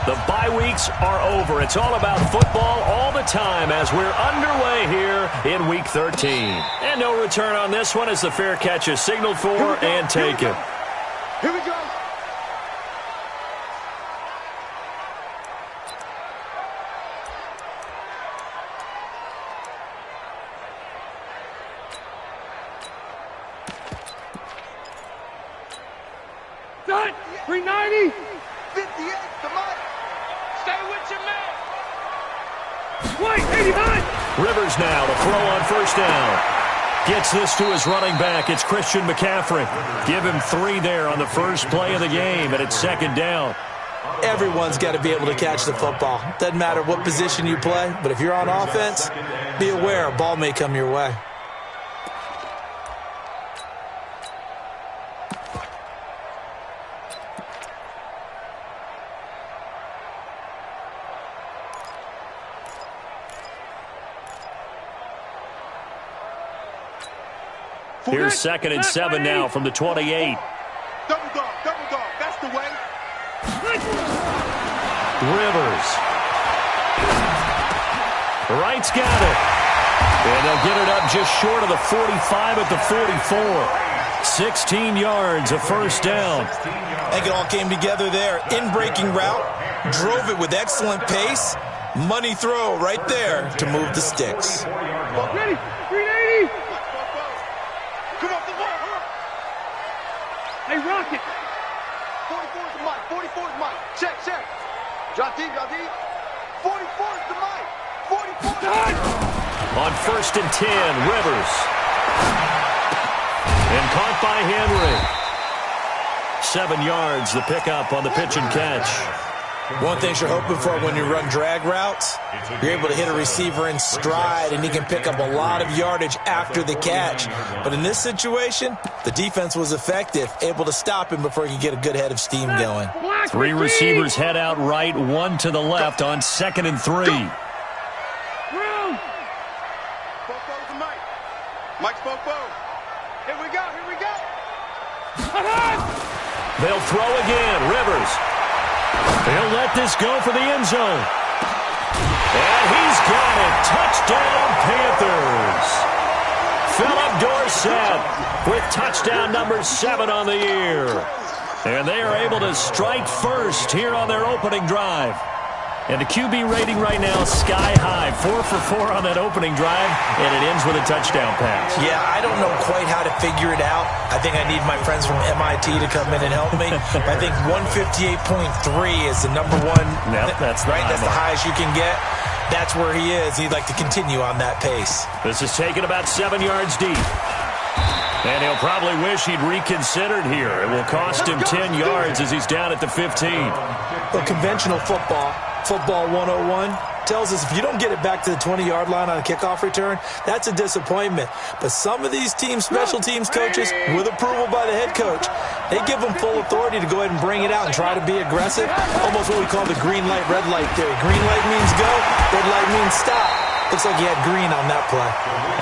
The bye weeks are over. It's all about football all the time as we're underway here in Week 13. And no return on this one as the fair catch is signaled for and taken. Here we go. Done. 390. 58. Come on. Stay with your man. Wait, 89. Rivers now to throw on first down. Gets this to his running back. It's Christian McCaffrey. Give him 3 there on the first play of the game, and it's second down. Everyone's got to be able to catch the football. Doesn't matter what position you play, but if you're on offense, be aware a ball may come your way. Here's 2nd and 7 now from the 28. Double dog, that's the way. Rivers. Wright's got it. And they'll get it up just short of the 45 at the 44. 16 yards, a first down. I think it all came together there. In-breaking route, drove it with excellent pace. Money throw right there to move the sticks. Ready, 380. Come off the ball, huh? Hey, Rocket. 44 is the mic, 44 is Mike. Check. Drop deep. 44 is the mic. 44 is On 1st and 10, Rivers. And caught by Henry. 7 yards, the pickup on the pitch and catch. One thing you're hoping for when you run drag routes, you're able to hit a receiver in stride, and he can pick up a lot of yardage after the catch. But in this situation, the defense was effective, able to stop him before he could get a good head of steam going. 3 receivers head out right, 1 to the left on 2nd and 3. Mike's Fofo. Here we go. They'll throw again. Rivers. They'll let this go for the end zone. And he's got it. Touchdown, Panthers. Philip Dorsett with touchdown number 7 on the year. And they are able to strike first here on their opening drive. And the QB rating right now, sky high. 4 for 4 on that opening drive, and it ends with a touchdown pass. Yeah, I don't know quite how to figure it out. I think I need my friends from MIT to come in and help me. I think 158.3 is the number one. Yep, that's right. That's the highest you can get. That's where he is. He'd like to continue on that pace. This is taken about 7 yards deep. And he'll probably wish he'd reconsidered here. It will cost him 10 yards as he's down at the 15. Well, conventional football 101, tells us if you don't get it back to the 20-yard line on a kickoff return, that's a disappointment. But some of these teams, special teams coaches, with approval by the head coach, they give them full authority to go ahead and bring it out and try to be aggressive. Almost what we call the green light, red light theory. Green light means go, red light means stop. Looks like he had green on that play.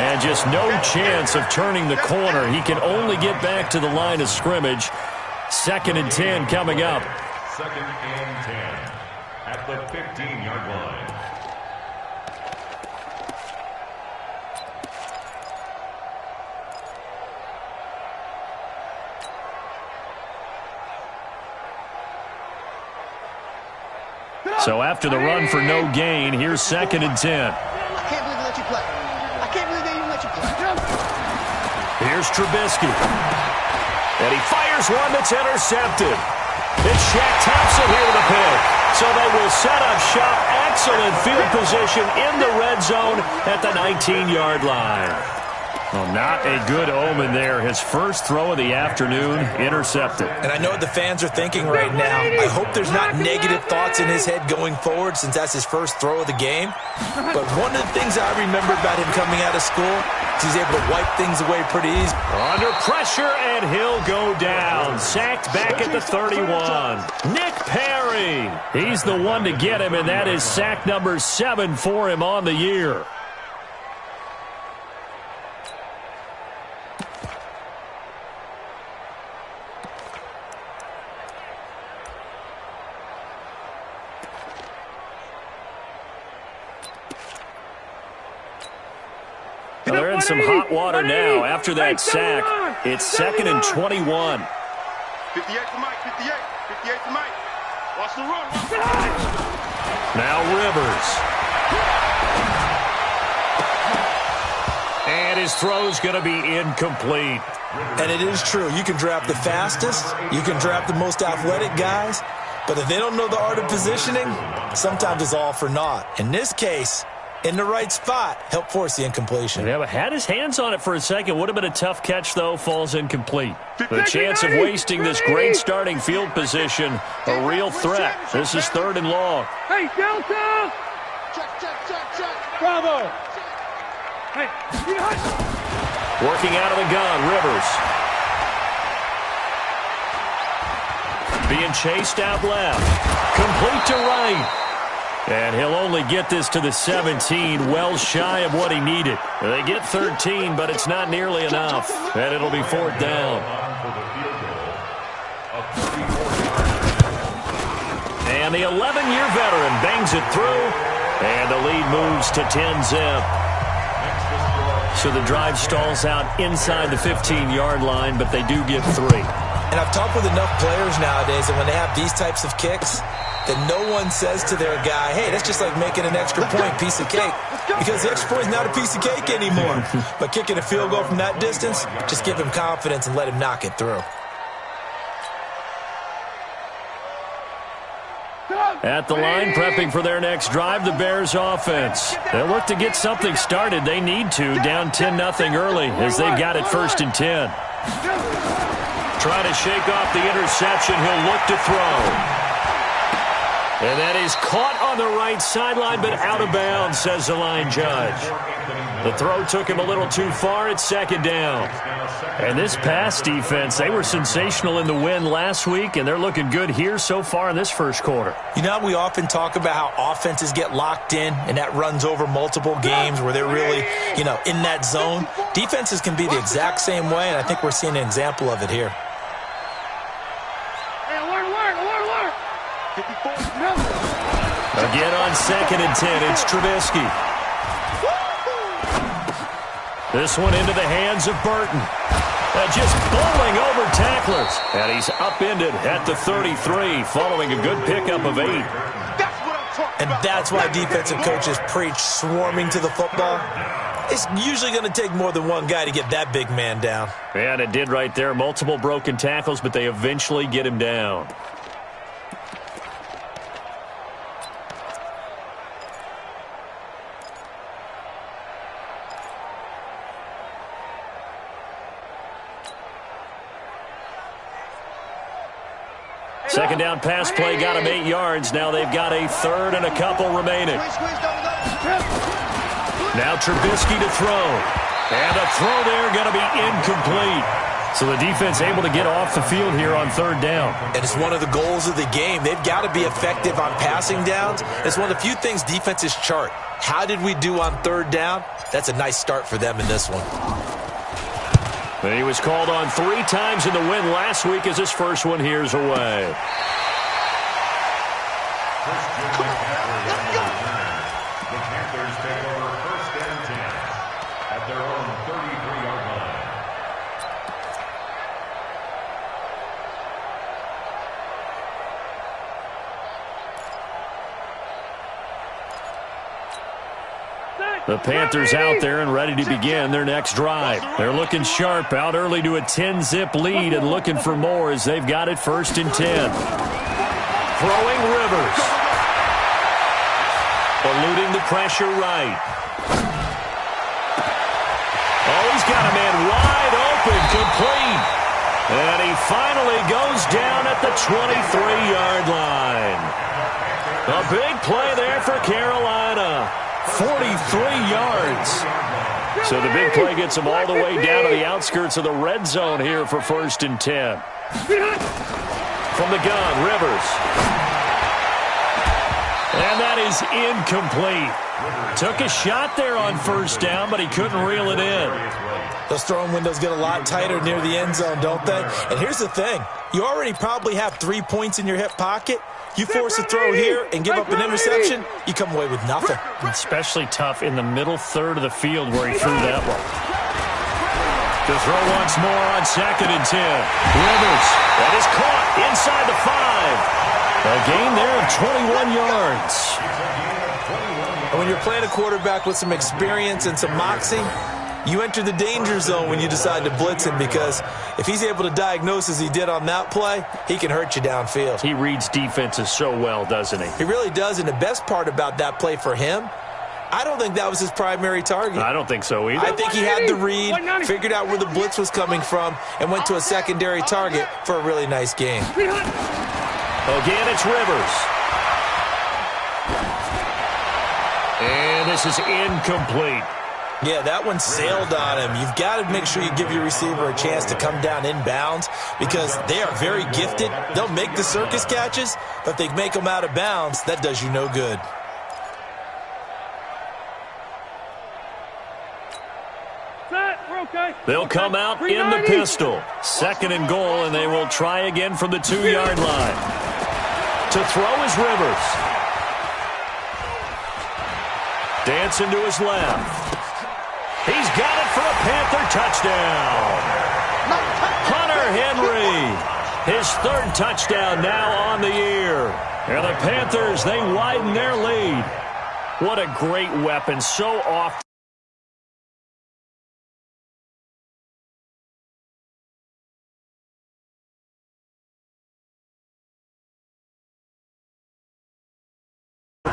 And just no chance of turning the corner. He can only get back to the line of scrimmage. 2nd and 10 coming up. 2nd and 10 at the 15-yard line. So after the run for no gain, here's 2nd and 10. I can't believe they let you play. I can't believe they even let you play. Here's Trubisky. And he fires one that's intercepted. It's Shaq Thompson here with a pick. So they will set up shop. Excellent field position in the red zone at the 19-yard line. Well, not a good omen there. His first throw of the afternoon intercepted. And I know what the fans are thinking right now. I hope there's not negative thoughts in his head going forward since that's his first throw of the game. But one of the things I remember about him coming out of school is he's able to wipe things away pretty easy. Under pressure, and he'll go down. Sacked back at the 31. Nick Perry. He's the one to get him, and that is sack number 7 for him on the year. some hot water now after that sack. It's 2nd and 21. 58 to Mike, 58. 58 to Mike. Watch the run. Now Rivers. And his throw's going to be incomplete. And it is true. You can draft the fastest. You can draft the most athletic guys. But if they don't know the art of positioning, sometimes it's all for naught. In this case, in the right spot, help force the incompletion. Yeah, but had his hands on it for a second. Would have been a tough catch, though. Falls incomplete. The chance of wasting this great starting field position, a real threat. This is 3rd and long. Hey, Delta! Check. Bravo! Hey, Working out of the gun, Rivers. Being chased out left. Complete to right. And he'll only get this to the 17, well shy of what he needed. They get 13, but it's not nearly enough. And it'll be 4th down. And the 11-year veteran bangs it through. And the lead moves to 10-zip. So the drive stalls out inside the 15-yard line, but they do get 3. And I've talked with enough players nowadays that when they have these types of kicks, that no one says to their guy, hey, that's just like making an extra point, piece of cake. Because the extra point is not a piece of cake anymore. But kicking a field goal from that distance, just give him confidence and let him knock it through. At the line, prepping for their next drive, the Bears offense. They'll look to get something started. They need to, down 10-0 early as they've got it 1st and 10. Trying to shake off the interception. He'll look to throw. And that is caught on the right sideline, but out of bounds, says the line judge. The throw took him a little too far. It's 2nd down. And this pass defense, they were sensational in the win last week, and they're looking good here so far in this first quarter. You know, we often talk about how offenses get locked in, and that runs over multiple games where they're really, in that zone. Defenses can be the exact same way, and I think we're seeing an example of it here. Again on 2nd and 10, it's Trubisky. This one into the hands of Burton. Just bowling over tacklers. And he's upended at the 33 following a good pickup of 8. And that's why defensive coaches preach swarming to the football. It's usually going to take more than one guy to get that big man down. And it did right there. Multiple broken tackles, but they eventually get him down. Second down pass play got him 8 yards. Now they've got a 3rd and a couple remaining. Now Trubisky to throw. And a throw there going to be incomplete. So the defense able to get off the field here on 3rd down. And it's one of the goals of the game. They've got to be effective on passing downs. It's one of the few things defenses chart. How did we do on 3rd down? That's a nice start for them in this one. And he was called on 3 times in the win last week as his first one here's away. The Panthers take over 1st and 10 at their own 33-yard line. The Panthers out there and ready to begin their next drive. They're looking sharp, out early to a 10-zip lead and looking for more as they've got it 1st and 10. Throwing Rivers. Eluding the pressure right. Oh, he's got a man wide open, complete. And he finally goes down at the 23-yard line. A big play there for Carolina. 43 yards. So the big play gets them all the way down to the outskirts of the red zone here for 1st and 10. From the gun, Rivers. And that is incomplete. Took a shot there on 1st down, but he couldn't reel it in. Those throwing windows get a lot tighter near the end zone, don't they? And here's the thing. You already probably have 3 points in your hip pocket. You force a throw here and give up an interception, you come away with nothing. Especially tough in the middle 3rd of the field where he threw that one. To throw once more on 2nd and 10. Rivers. That is caught inside the 5. A gain there of 21 yards. And when you're playing a quarterback with some experience and some moxie, you enter the danger zone when you decide to blitz him, because if he's able to diagnose as he did on that play, he can hurt you downfield. He reads defenses so well, doesn't he? He really does, and the best part about that play for him, I don't think that was his primary target. I don't think so either. I think he had the read, figured out where the blitz was coming from, and went to a secondary target for a really nice gain. Again, it's Rivers. And this is incomplete. Yeah, that one sailed on him. You've got to make sure you give your receiver a chance to come down inbounds, because they are very gifted. They'll make the circus catches, but if they make them out of bounds, that does you no good. They'll come out in the pistol. 2nd and goal, and they will try again from the 2-yard line. To throw is Rivers. Dancing to his left. He's got it for a Panther touchdown. Hunter Henry. His 3rd touchdown now on the year. And the Panthers, they widen their lead. What a great weapon. So off.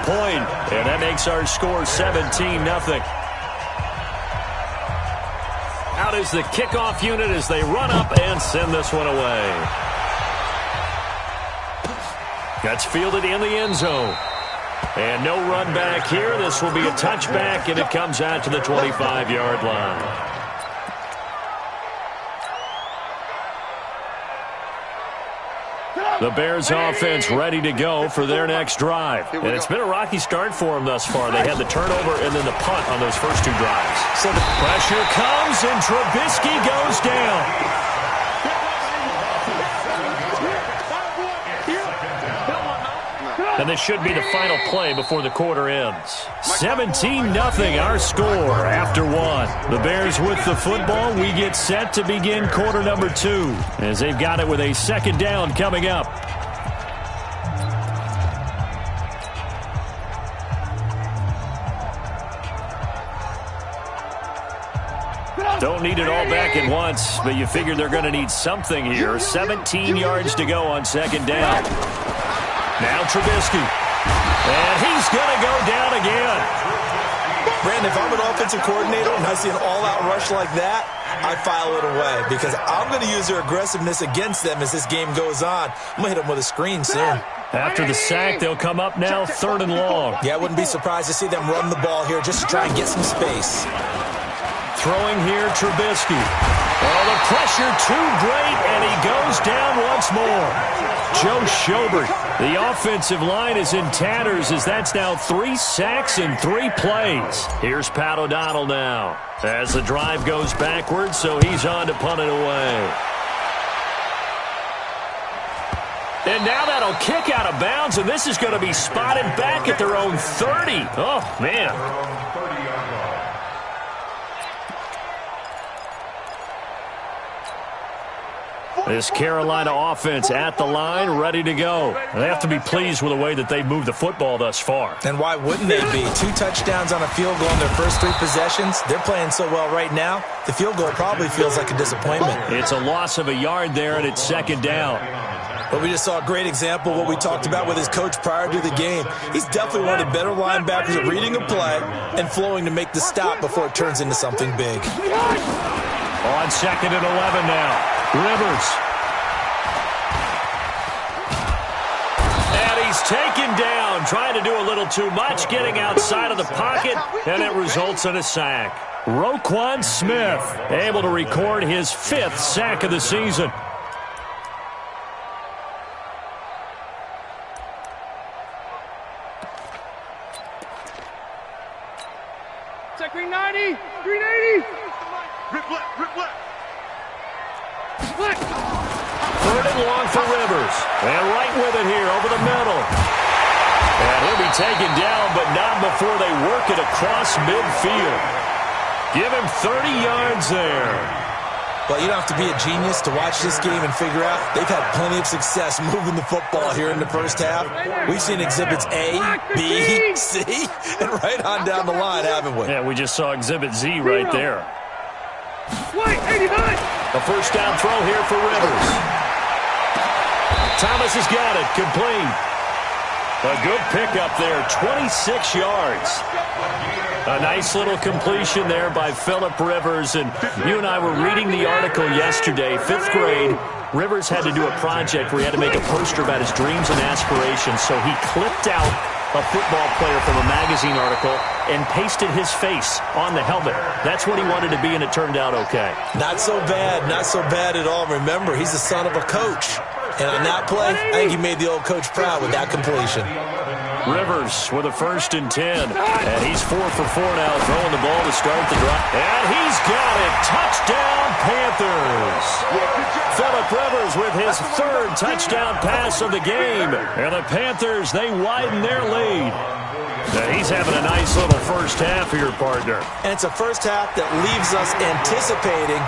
Point, and that makes our score 17-0. Out is the kickoff unit as they run up and send this one away. That's fielded in the end zone. And no run back here. This will be a touchback, and it comes out to the 25-yard line. The Bears offense ready to go for their next drive. And it's been a rocky start for them thus far. They had the turnover and then the punt on those first 2 drives. So the pressure comes, and Trubisky goes down. And this should be the final play before the quarter ends. 17-0 our score after 1. The Bears with the football. We get set to begin quarter number 2 as they've got it with a 2nd down coming up. Don't need it all back at once, but you figure they're going to need something here. 17 yards to go on 2nd down. Now Trubisky. And he's going to go down again. Brandon, if I'm an offensive coordinator and I see an all-out rush like that, I file it away, because I'm going to use their aggressiveness against them as this game goes on. I'm going to hit them with a screen soon. After the sack, they'll come up now 3rd and long. Yeah, I wouldn't be surprised to see them run the ball here just to try and get some space. Throwing here, Trubisky. Oh, the pressure too great, and he goes down once more. Joe Schobert. The offensive line is in tatters as that's now 3 sacks in 3 plays. Here's Pat O'Donnell now as the drive goes backwards, so he's on to punt it away. And now that'll kick out of bounds, and this is going to be spotted back at their own 30. Oh, man. This Carolina offense at the line, ready to go. They have to be pleased with the way that they've moved the football thus far. And why wouldn't they be? 2 touchdowns on a field goal in their first 3 possessions. They're playing so well right now, the field goal probably feels like a disappointment. It's a loss of a yard there, and it's 2nd down. But we just saw a great example of what we talked about with his coach prior to the game. He's definitely one of the better linebackers at reading a play and flowing to make the stop before it turns into something big. On 2nd and 11 now. Rivers. And he's taken down, trying to do a little too much, getting outside of the pocket, and it results in a sack. Roquan Smith able to record his 5th sack of the season. Check green 90, green 80. Rip left, rip left. Split. 3rd and long for Rivers. And right with it here over the middle. And he'll be taken down, but not before they work it across midfield. Give him 30 yards there. Well, you don't have to be a genius to watch this game and figure out they've had plenty of success moving the football here in the first half. We've seen exhibits A, B, C, and right on down the line, haven't we? Yeah, we just saw exhibit Z right there. White, 89. A first down throw here for Rivers. Thomas has got it, complete. A good pickup there, 26 yards. A nice little completion there by Phillip Rivers. And you and I were reading the article yesterday, 5th grade. Rivers had to do a project where he had to make a poster about his dreams and aspirations. So he clipped out a football player from a magazine article and pasted his face on the helmet. That's what he wanted to be, and it turned out okay. Not so bad at all. Remember, he's the son of a coach. And on that play, I think he made the old coach proud with that completion. Rivers with a 1st and 10. And he's 4 for 4 now, throwing the ball to start the drive. And he's got it. Touchdown, Panthers. Phillip Rivers with his 3rd touchdown pass of the game. And the Panthers, they widen their lead. Now he's having a nice little first half here, partner. And it's a first half that leaves us anticipating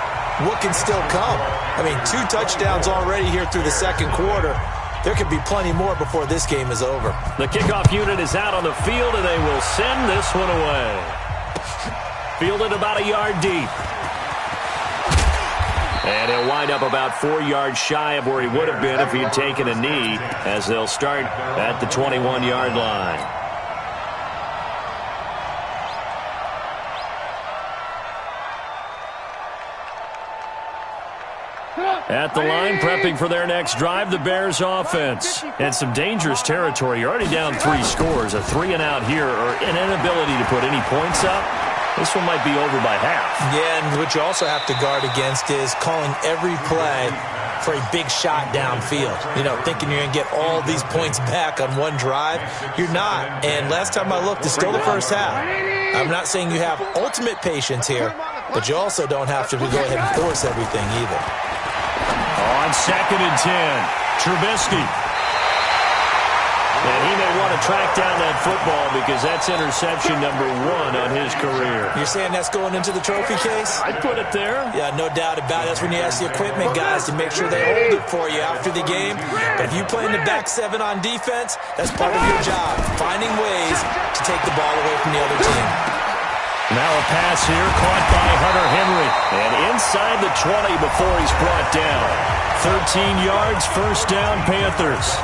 what can still come. I mean, 2 touchdowns already here through the second quarter. There could be plenty more before this game is over. The kickoff unit is out on the field, and they will send this one away. Fielded about a yard deep. And he'll wind up about 4 yards shy of where he would have been if he had taken a knee, as they'll start at the 21-yard line. At the line, prepping for their next drive, the Bears offense. And some dangerous territory. You're already down 3 scores. A 3-and-out here, or an inability to put any points up. This one might be over by half. Yeah, and what you also have to guard against is calling every play for a big shot downfield. You know, thinking you're going to get all these points back on one drive. You're not. And last time I looked, it's still the first half. I'm not saying you have ultimate patience here, but you also don't have to go ahead and force everything either. On 2nd and 10, Trubisky. And he may want to track down that football because that's interception number 1 on his career. You're saying that's going into the trophy case? I'd put it there. Yeah, no doubt about it. That's when you ask the equipment guys to make sure they hold it for you after the game. But if you play in the back 7 on defense, that's part of your job, finding ways to take the ball away from the other team. Now a pass here, caught by Hunter Henry. And inside the 20 before he's brought down. 13 yards, first down, Panthers.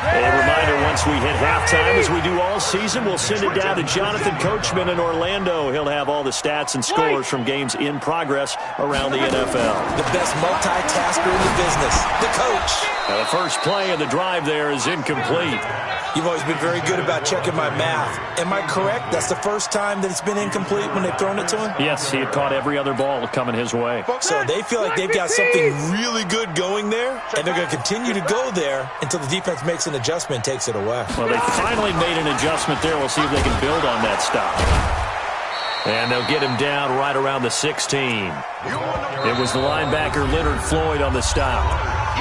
A reminder, once we hit halftime, as we do all season, we'll send it down to Jonathan Coachman in Orlando. He'll have all the stats and scores from games in progress around the NFL. The best multitasker in the business, the coach. Now the first play of the drive there is incomplete. You've always been very good about checking my math. Am I correct? That's the first time that it's been incomplete when they've thrown it to him? Yes, he had caught every other ball coming his way. So they feel like they've got something really good going there, and they're going to continue to go there until the defense makes an adjustment and takes it away. Well, they finally made an adjustment there. We'll see if they can build on that stop. And they'll get him down right around the 16. It was the linebacker Leonard Floyd on the stop.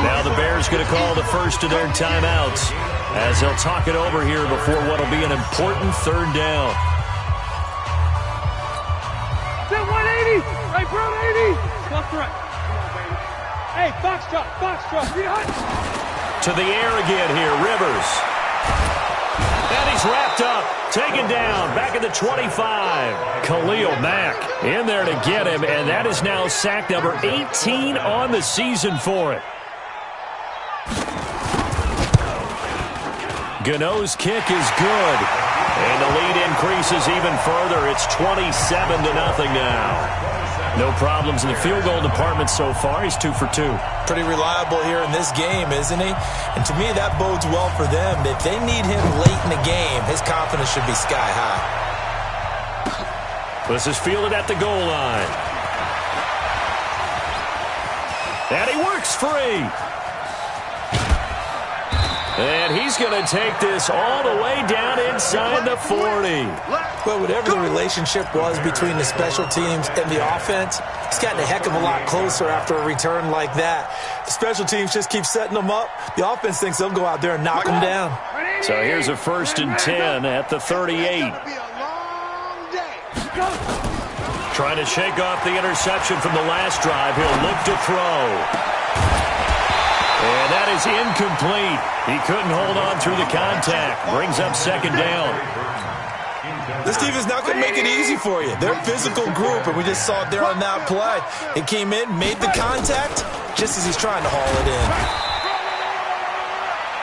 Now the Bears going to call the first of their timeouts as they'll talk it over here before what will be an important 3rd down. Set 180. Right, bro, 80. Left, right. Come on, baby. Hey, foxtrot. To the air again here, Rivers. And he's wrapped up, taken down, back at the 25. Khalil Mack in there to get him, and that is now sack number 18 on the season for it. Gano's kick is good. And the lead increases even further. It's 27-0 now. No problems in the field goal department so far. He's 2 for 2. Pretty reliable here in this game, isn't he? And to me, that bodes well for them. If they need him late in the game, his confidence should be sky high. This is fielded at the goal line. And he works free. And he's going to take this all the way down inside the 40. Well, whatever the relationship was between the special teams and the offense, it's gotten a heck of a lot closer after a return like that. The special teams just keep setting them up. The offense thinks they'll go out there and knock them down. So here's a 1st and 10 at the 38. Trying to shake off the interception from the last drive. He'll look to throw. And that is incomplete. He couldn't hold on through the contact. Brings up second down. This defense not going to make it easy for you. They're a physical group, and we just saw it there on that play. It came in, made the contact, just as he's trying to haul it in.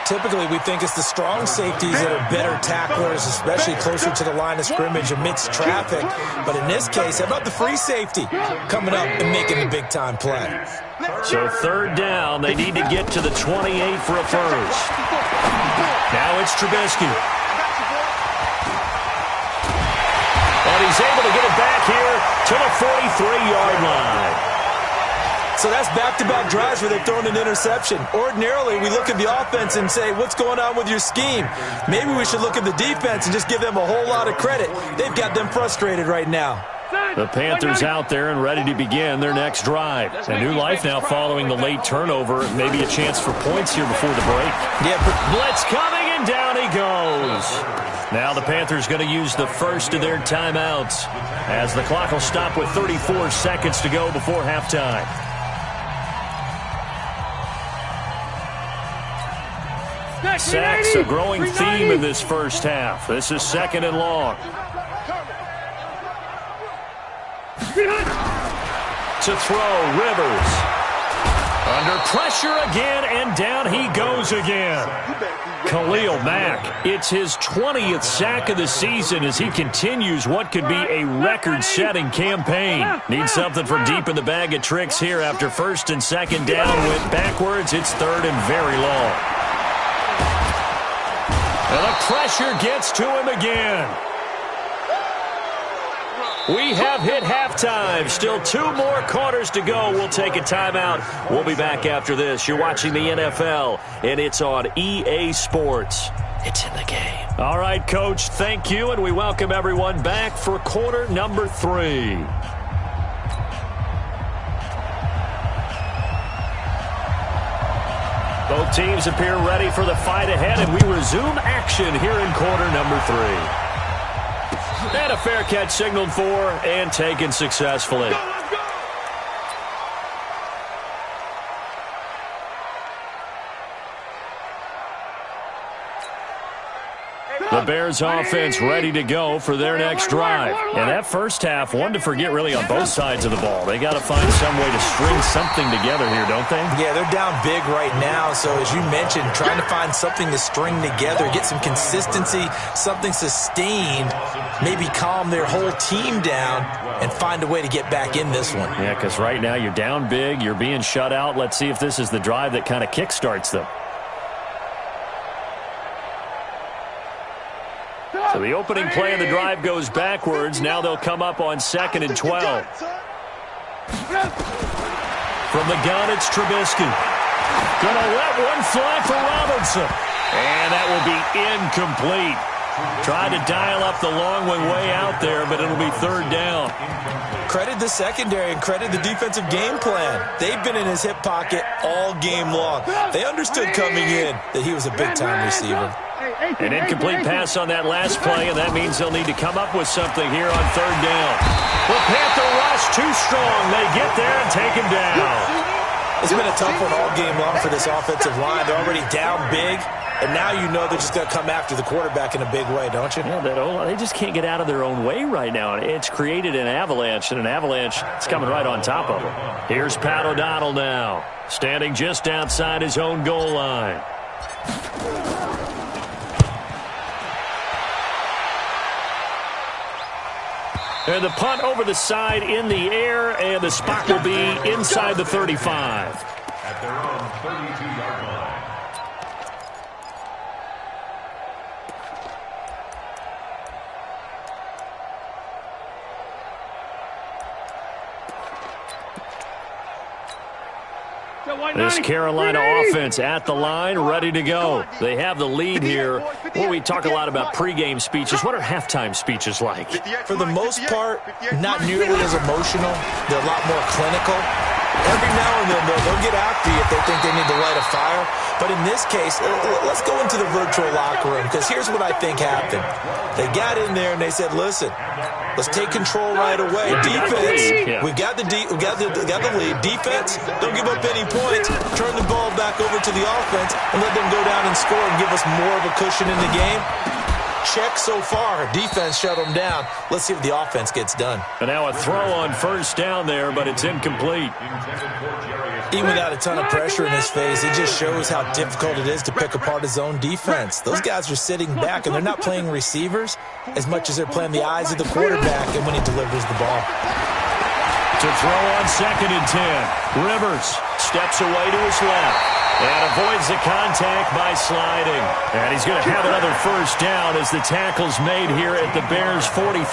Typically, we think it's the strong safeties that are better tacklers, especially closer to the line of scrimmage amidst traffic. But in this case, how about the free safety coming up and making the big-time play? So third down, they need to get to the 28 for a first. Now it's Trubisky. And he's able to get it back here to the 43-yard line. So that's back-to-back drives where they've thrown an interception. Ordinarily, we look at the offense and say, what's going on with your scheme? Maybe we should look at the defense and just give them a whole lot of credit. They've got them frustrated right now. The Panthers out there and ready to begin their next drive. A new life now following the late turnover. Maybe a chance for points here before the break. Yeah, blitz coming, and down he goes. Now the Panthers going to use the first of their timeouts as the clock will stop with 34 seconds to go before halftime. Sacks, a growing theme in this first half. This is second and long. To throw, Rivers. Under pressure again, and down he goes again. Khalil Mack, it's his 20th sack of the season as he continues what could be a record-setting campaign. Needs something from deep in the bag of tricks here after first and second down went backwards. It's third and very long. And the pressure gets to him again. We have hit halftime. Still 2 more quarters to go. We'll take a timeout. We'll be back after this. You're watching the NFL, and it's on EA Sports. It's in the game. All right, Coach, thank you, and we welcome everyone back for quarter number 3. Both teams appear ready for the fight ahead, and we resume action here in quarter number 3. And a fair catch signaled for and taken successfully. The Bears offense ready to go for their next drive. And that first half, one to forget really on both sides of the ball. They got to find some way to string something together here, don't they? Yeah, they're down big right now. So as you mentioned, trying to find something to string together, get some consistency, something sustained, maybe calm their whole team down and find a way to get back in this one. Yeah, because right now you're down big, you're being shut out. Let's see if this is the drive that kind of kickstarts them. So the opening play of the drive goes backwards. Now they'll come up on 2nd and 12. From the gun, it's Trubisky. Gonna let one fly for Robinson. And that will be incomplete. Tried to dial up the long one way out there, but it'll be third down. Credit the secondary and credit the defensive game plan. They've been in his hip pocket all game long. They understood coming in that he was a big-time receiver. An incomplete pass on that last play, and that means they'll need to come up with something here on third down. The Panther rush too strong. They get there and take him down. It's been a tough one all game long for this offensive line. They're already down big, and now you know they're just going to come after the quarterback in a big way, don't you? Yeah, they just can't get out of their own way right now. It's created an avalanche, and an avalanche is coming right on top of them. Here's Pat O'Donnell now, standing just outside his own goal line. And the punt over the side in the air, and the spot will be inside the 35. At their own 32-yard line. This Carolina offense at the line, ready to go. They have the lead here. Well, we talk a lot about pregame speeches. What are halftime speeches like? For the most part, not nearly as emotional. They're a lot more clinical. Every now and then, they'll get after you if they think they need to light a fire. But in this case, let's go into the virtual locker room, because here's what I think happened. They got in there and they said, listen, Let's take control right away. Defense, we got the lead. Defense, don't give up any points. Turn the ball back over to the offense and let them go down and score and give us more of a cushion in the game. Check so far. Defense shut them down. Let's see if the offense gets done. And now a throw on first down there, but it's incomplete. Even without a ton of pressure in his face, it just shows how difficult it is to pick apart his own defense. Those guys are sitting back, and they're not playing receivers as much as they're playing the eyes of the quarterback and when he delivers the ball. To throw on 2nd and 10. Rivers steps away to his left and avoids the contact by sliding. And he's going to have another first down as the tackle's made here at the Bears' 43.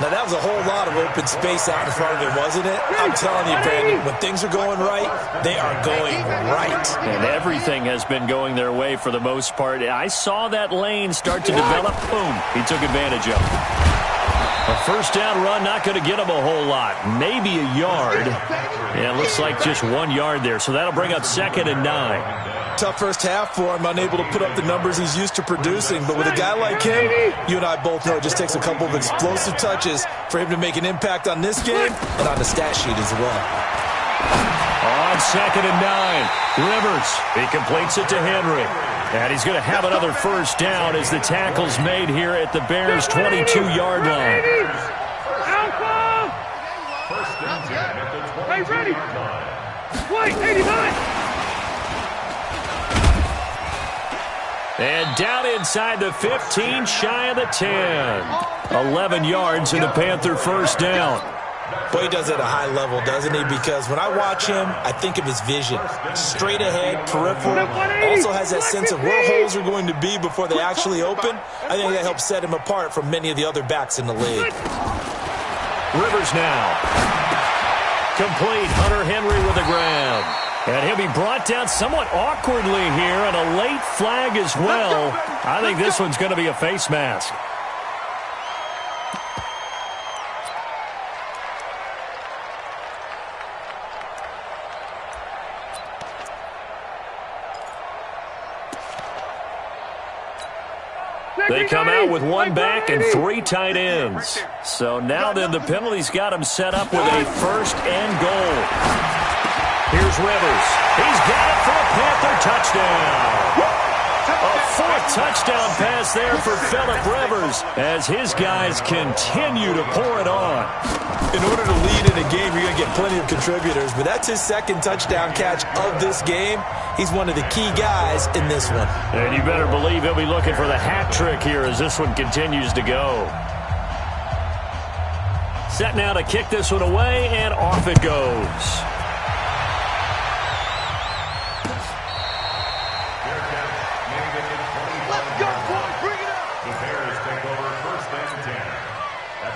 Now, that was a whole lot of open space out in front of him, wasn't it? I'm telling you, Brandon, when things are going right, they are going right. And everything has been going their way for the most part. I saw that lane start to develop. Boom. He took advantage of it. A first down run, not going to get him a whole lot. Maybe a yard. Yeah, it looks like just 1 yard there. So that'll bring up 2nd and 9. Tough first half for him, unable to put up the numbers he's used to producing. But with a guy like him, you and I both know it just takes a couple of explosive touches for him to make an impact on this game and on the stat sheet as well. On 2nd and 9, Rivers. He completes it to Henry. And he's going to have another first down as the tackle's made here at the Bears' 22-yard line. First and 10 at the 22-yard line. White, 89. And down inside the 15, shy of the 10. 11 yards in the Panther first down. Boy, he does it at a high level, doesn't he? Because when I watch him, I think of his vision. Straight ahead, peripheral. Also has that sense of where holes are going to be before they actually open. I think that helps set him apart from many of the other backs in the league. Rivers now. Complete. Hunter Henry with a grab. And he'll be brought down somewhat awkwardly here, and a late flag as well. I think this one's going to be a face mask. They come out with 1 back and 3 tight ends. So now then the penalty's got him set up with a 1st and goal. Here's Rivers. He's got it for a Panther touchdown. A 4th touchdown pass there for Phillip Rivers as his guys continue to pour it on. In order to lead in a game, you're going to get plenty of contributors, but that's his 2nd touchdown catch of this game. He's one of the key guys in this one. And you better believe he'll be looking for the hat trick here as this one continues to go. Set now to kick this one away, and off it goes.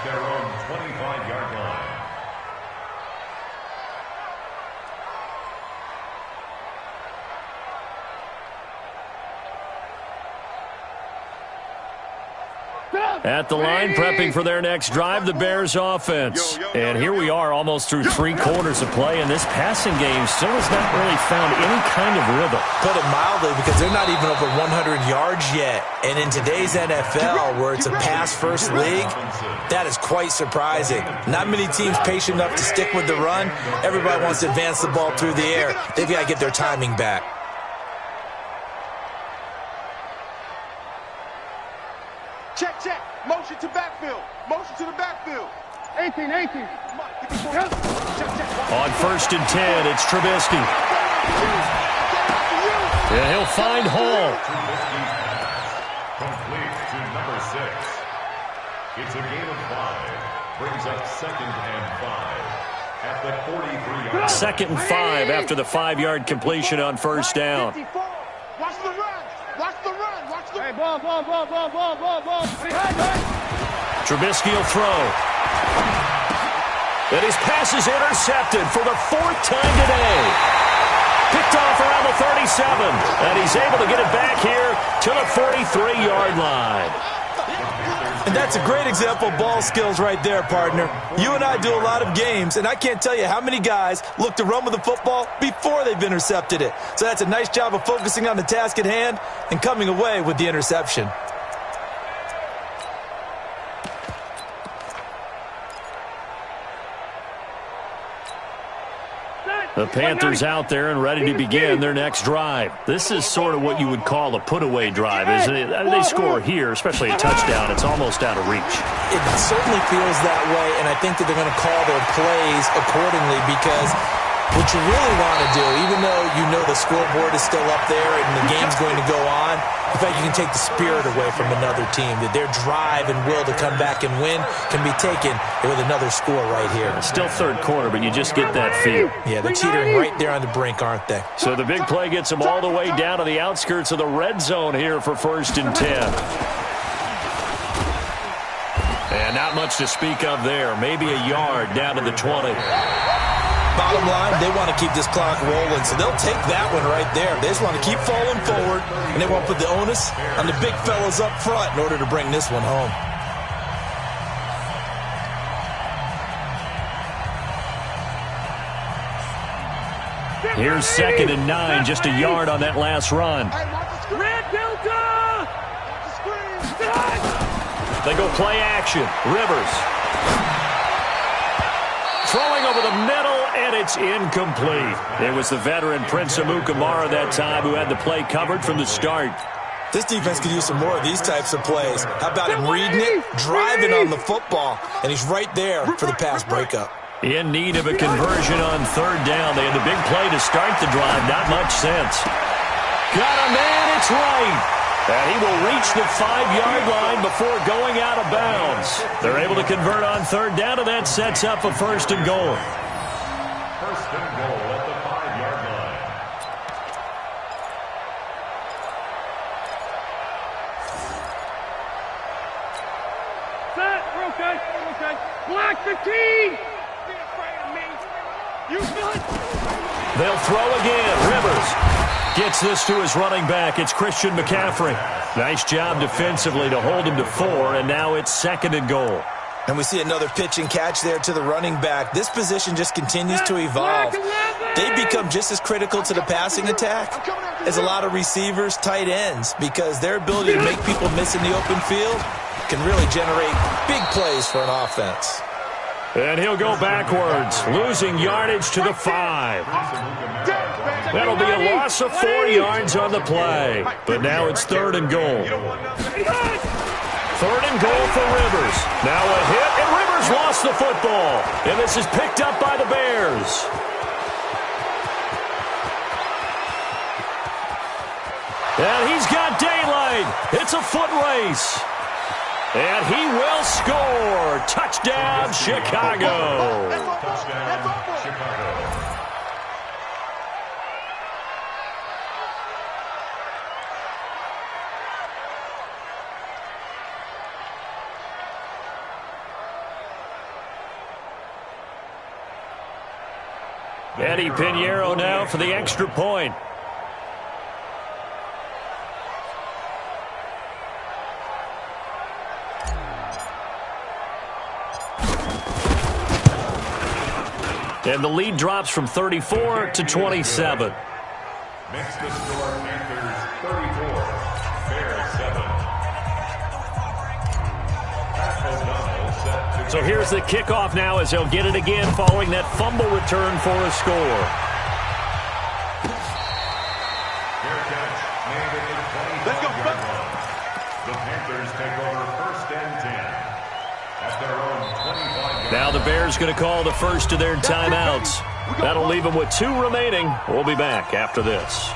Their own 25-yard line. At the line, prepping for their next drive, the Bears offense. And here we are almost through 3 quarters of play, and this passing game still has not really found any kind of rhythm. Put it mildly, because they're not even over 100 yards yet. And in today's NFL, where it's a pass-first league, that is quite surprising. Not many teams patient enough to stick with the run. Everybody wants to advance the ball through the air. They've got to get their timing back. Check, check. Motion to backfield. Motion to the backfield. 18. On 1st and 10, it's Trubisky. And he'll find Hall. Complete to number 6. It's a gain of 5. Brings up 2nd and 5 at the 43-yard line. 2nd and 5 after the 5-yard completion on first down. Watch the run. Watch the run. Watch the run. Hey, ball. Trubisky will throw. And his pass is intercepted for the 4th time today. Picked off around the 37. And he's able to get it back here to the 43-yard line. And that's a great example of ball skills right there, partner. You and I do a lot of games, and I can't tell you how many guys look to run with the football before they've intercepted it. So that's a nice job of focusing on the task at hand and coming away with the interception. The Panthers out there and ready to begin their next drive. This is sort of what you would call a put-away drive, isn't it? They score here, especially a touchdown. It's almost out of reach. It certainly feels that way, and I think that they're going to call their plays accordingly because what you really want to do, even though you know the scoreboard is still up there and the game's going to go on, in fact, you can take the spirit away from another team, that their drive and will to come back and win can be taken with another score right here. Still third quarter, but you just get that feel. Yeah, they're teetering right there on the brink, aren't they? So the big play gets them all the way down to the outskirts of the red zone here for 1st and 10. And not much to speak of there. Maybe a yard down to the 20. Bottom line, they want to keep this clock rolling, so they'll take that one right there. They just want to keep falling forward, and they want to put the onus on the big fellas up front in order to bring this one home. Here's 2nd and 9, just a yard on that last run. Red Delta! They go play action. Rivers. Throwing over the middle, and it's incomplete. It was the veteran Prince Amukamara that time who had the play covered from the start. This defense could use some more of these types of plays. How about him reading it, driving on the football, and he's right there for the pass breakup. In need of a conversion on 3rd down. They had the big play to start the drive. Not much sense. Got a man, it's right. And he will reach the 5-yard line before going out of bounds. They're able to convert on 3rd down, and that sets up a 1st and goal. 1st and goal at the 5-yard line. Set, we're okay, we're okay. Black 15! Be afraid of me. You good? They'll throw again. Rivers gets this to his running back. It's Christian McCaffrey. Nice job defensively to hold him to 4, and now it's 2nd and goal. And we see another pitch and catch there to the running back. This position just continues to evolve. They become just as critical to the passing attack as a lot of receivers, tight ends, because their ability to make people miss in the open field can really generate big plays for an offense. And he'll go backwards, losing yardage to the 5. That'll be a loss of 4 yards on the play. But now it's 3rd and goal. 3rd and goal for Rivers. Now a hit, and Rivers lost the football. And this is picked up by the Bears. And he's got daylight. It's a foot race. And he will score. Touchdown, Chicago. Touchdown, Chicago. Eddie Pinheiro now for the extra point. And the lead drops from 34 to 27. Makes the score Panthers 34, Bears 7. So here's the kickoff now as he'll get it again following that fumble return for a score. Fair catch made at the 25-yard line. The Panthers take over 1st and 10 at their own 25-yard line. Now the Bears going to call the first of their timeouts. That'll leave them with 2 remaining. We'll be back after this.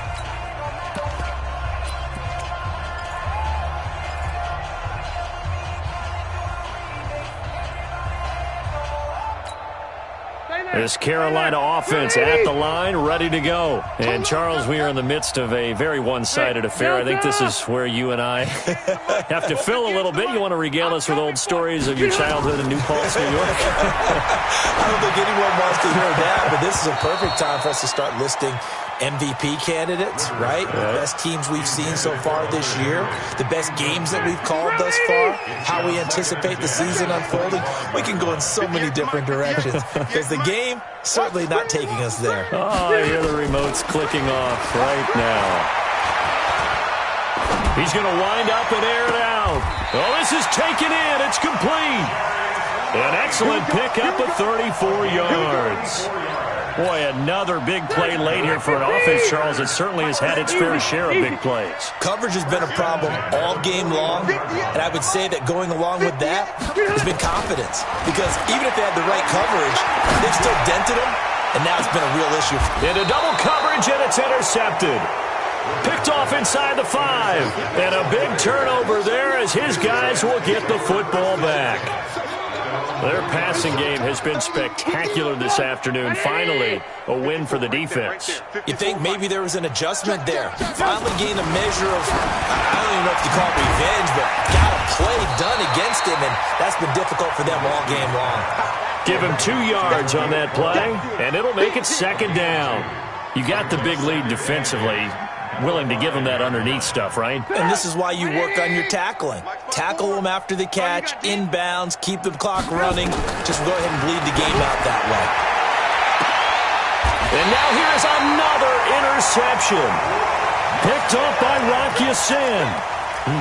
This Carolina offense at the line, ready to go. And, Charles, we are in the midst of a very one-sided affair. I think this is where you and I have to fill a little bit. You want to regale us with old stories of your childhood in New Paltz, New York? I don't think anyone wants to hear that, but this is a perfect time for us to start listing MVP candidates, right? The best teams we've seen so far this year, the best games that we've called thus far, how we anticipate the season unfolding. We can go in so many different directions because the game certainly not taking us there. Oh, I hear the remotes clicking off right now. He's going to wind up and air it out. Oh, this is taken in. It's complete. An excellent pickup of 34 yards. Boy, another big play late here for an offense, Charles. It certainly has had its fair share of big plays. Coverage has been a problem all game long, and I would say that going along with that has been confidence. Because even if they had the right coverage, they've still dented them, and now it's been a real issue. Into double coverage, and it's intercepted. Picked off inside the 5. And a big turnover there as his guys will get the football back. Their passing game has been spectacular this afternoon. Finally, a win for the defense. You think maybe there was an adjustment there. Finally gained a measure of, I don't even know if you call it revenge, but got a play done against him, and that's been difficult for them all game long. Give him 2 yards on that play, and it'll make it 2nd down. You got the big lead defensively. Willing to give them that underneath stuff, right? And this is why you work on your tackling. Tackle them after the catch, inbounds, keep the clock running. Just go ahead and bleed the game out that way. And now here's another interception. Picked up by Rock Ya-Sin.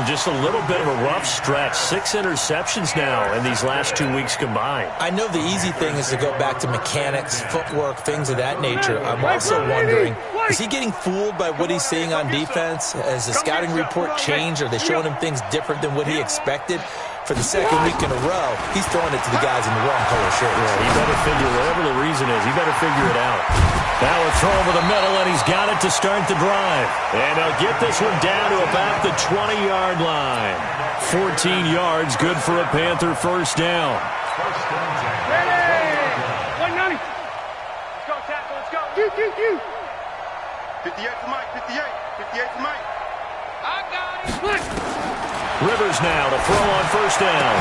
Just a little bit of a rough stretch. 6 interceptions now in these last 2 weeks combined. I know the easy thing is to go back to mechanics, footwork, things of that nature. I'm also wondering, is he getting fooled by what he's seeing on defense? Has the scouting report changed? Are they showing him things different than what he expected? For the 2nd week in a row, he's throwing it to the guys in the wrong color shirt. Yeah, he better figure, whatever the reason is, he better figure it out. Now a throw over the middle, and he's got it to start the drive. And they'll get this one down to about the 20-yard line. 14 yards, good for a Panther first down. Ready! 190. Let's go, tackle, let's go. 58 to Mike, 58 to Mike. I got it. Rivers now to throw on first down.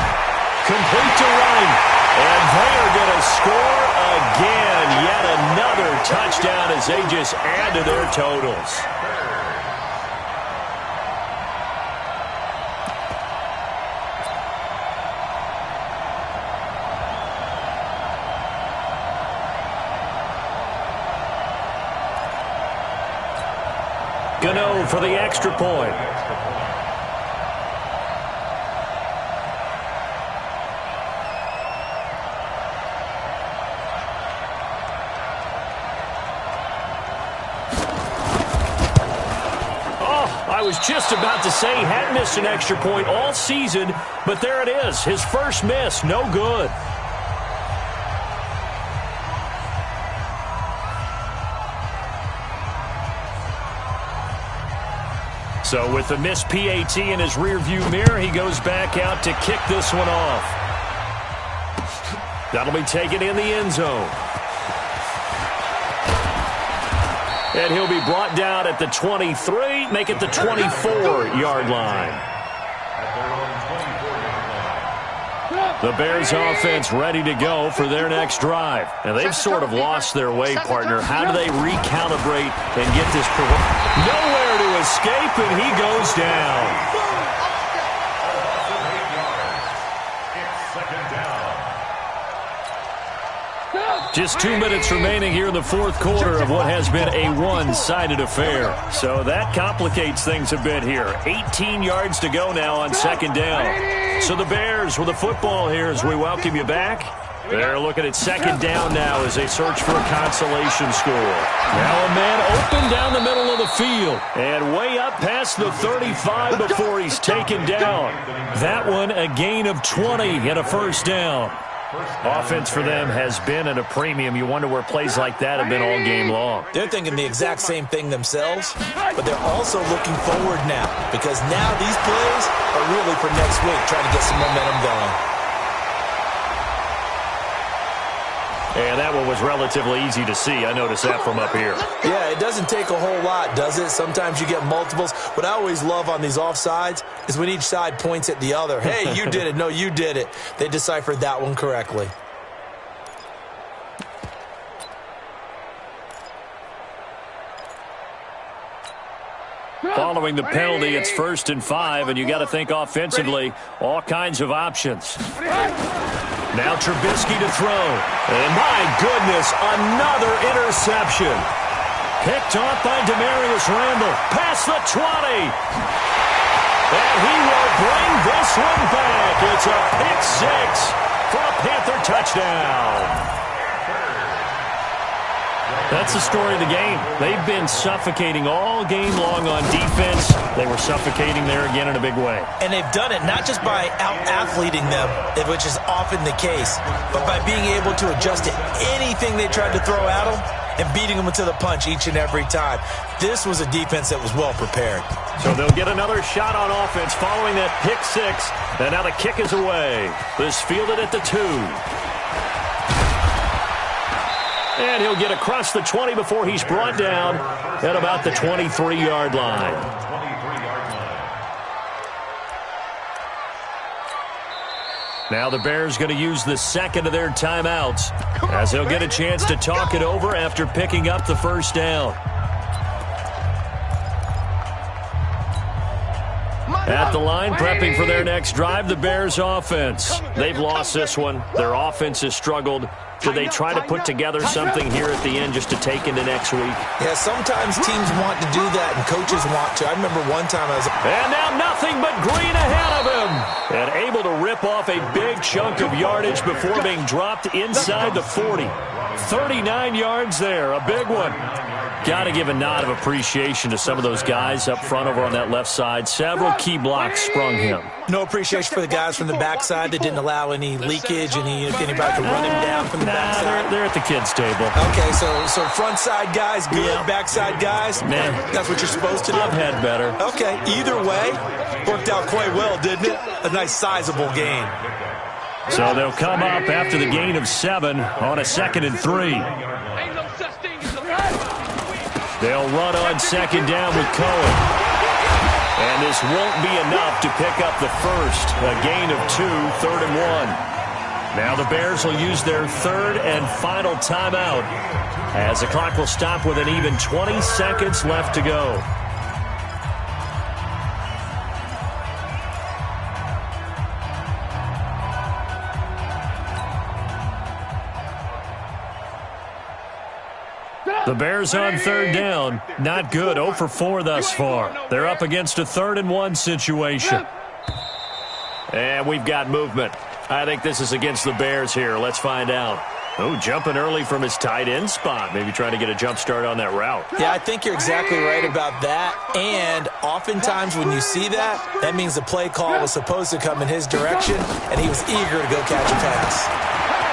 Complete to Wright. And they are going to score again. Yet another touchdown as they just add to their totals. Gano for the extra point. I was just about to say he hadn't missed an extra point all season, but there it is. His first miss, no good. So with the missed PAT in his rearview mirror, he goes back out to kick this one off. That'll be taken in the end zone. And he'll be brought down at the 23, make it the 24-yard line. The Bears offense ready to go for their next drive. And they've sort of lost their way, partner. How do they recalibrate and get this? Nowhere to escape, and he goes down. Just 2 minutes remaining here in the 4th quarter of what has been a one-sided affair. So that complicates things a bit here. 18 yards to go now on 2nd down. So the Bears with the football here as we welcome you back. They're looking at 2nd down now as they search for a consolation score. Now a man open down the middle of the field. And way up past the 35 before he's taken down. That one a gain of 20 and a first down. Offense for them has been at a premium. You wonder where plays like that have been all game long. They're thinking the exact same thing themselves, but they're also looking forward now because now these plays are really for next week, trying to get some momentum going. And that one was relatively easy to see. I noticed that from up here. Yeah, it doesn't take a whole lot, does it? Sometimes you get multiples. What I always love on these offsides is when each side points at the other. Hey, you did it. No, you did it. They deciphered that one correctly. Following the penalty, it's 1st and 5, and you got to think offensively, all kinds of options. Now Trubisky to throw. And my goodness, another interception. Picked off by Demarius Randall. Past the 20. And he will bring this one back. It's a pick 6 for a Panther touchdown. That's the story of the game. They've been suffocating all game long on defense. They were suffocating there again in a big way. And they've done it not just by out-athleting them, which is often the case, but by being able to adjust to anything they tried to throw at them and beating them to the punch each and every time. This was a defense that was well prepared. So they'll get another shot on offense following that pick six. And now the kick is away. This fielded at the 2. And he'll get across the 20 before he's brought down at about the 23-yard line. Now the Bears going to use the second of their timeouts as they'll get a chance to talk it over after picking up the first down. At the line, prepping for their next drive, the Bears offense. They've lost this one. Their offense has struggled. Do they try to put together something here at the end just to take into next week? Yeah, sometimes teams want to do that and coaches want to. I remember one time I was... And now nothing but green ahead of him. And able to rip off a big chunk of yardage before being dropped inside the 40. 39 yards there, a big one. Got to give a nod of appreciation to some of those guys up front over on that left side. Several key blocks sprung him. No appreciation for the guys from the backside that didn't allow any leakage, anybody to run him down from the backside. They're at the kids' table. Okay, so front side guys, good, backside guys, that's what you're supposed to do? I've had better. Okay, either way, worked out quite well, didn't it? A nice sizable gain. So they'll come up after the gain of 7 on a 2nd and 3. They'll run on second down with Cohen. And this won't be enough to pick up the first. A gain of 2, 3rd and 1. Now the Bears will use their third and final timeout as the clock will stop with an even 20 seconds left to go. The Bears on third down. Not good. 0 for 4 thus far. They're up against a 3rd and 1 situation. And we've got movement. I think this is against the Bears here. Let's find out. Oh, jumping early from his tight end spot. Maybe trying to get a jump start on that route. Yeah, I think you're exactly right about that. And oftentimes when you see that, that means the play call was supposed to come in his direction, and he was eager to go catch a pass.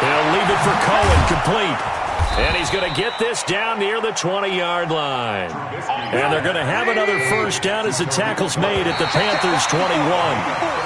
They'll leave it for Cohen, complete. And he's going to get this down near the 20-yard line. And they're going to have another first down as the tackle's made at the Panthers' 21.